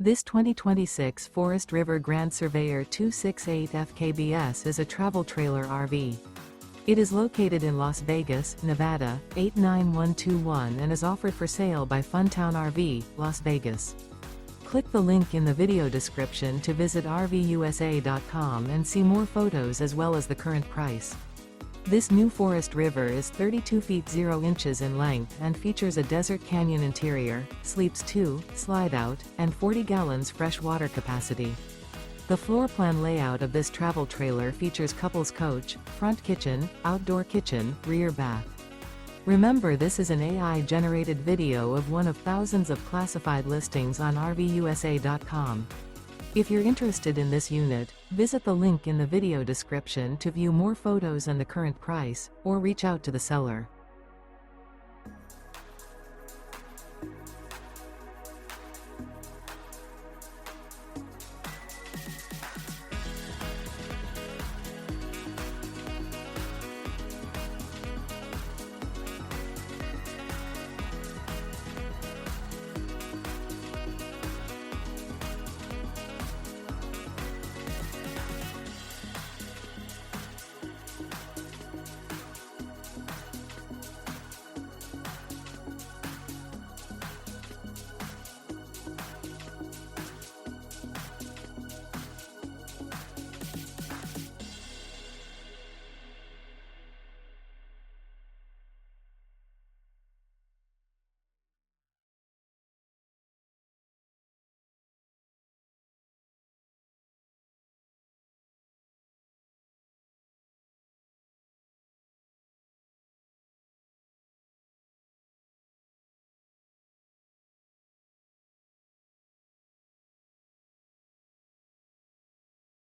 This 2026 Forest River Grand Surveyor 268 FKBS is a travel trailer RV. It is located in Las Vegas, Nevada, 89121 and is offered for sale by Funtown RV, Las Vegas. Click the link in the video description to visit RVUSA.com and see more photos as well as the current price. This new Forest River is 32 feet 0 inches in length and features a desert canyon interior, sleeps 2, Slideout, and 40 gallons fresh water capacity. The floor plan layout of this travel trailer features couples coach, front kitchen, outdoor kitchen, rear bath. Remember, this is an AI-generated video of one of thousands of classified listings on RVUSA.com. If you're interested in this unit, visit the link in the video description to view more photos and the current price, or reach out to the seller.